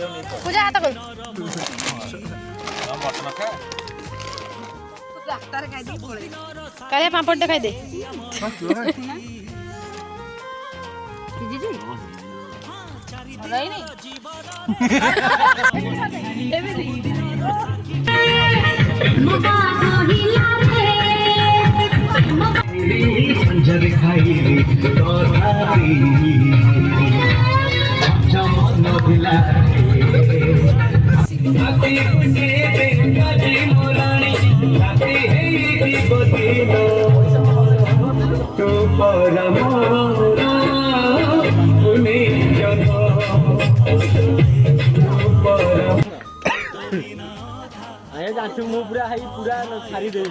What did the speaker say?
पूजा हाथ कर मटन खा काले पापड़ खाई दे नहीं नहीं संजर खाई चमन दिला तो परम आया जाचु मु पूरा हाई पूरा सारी दे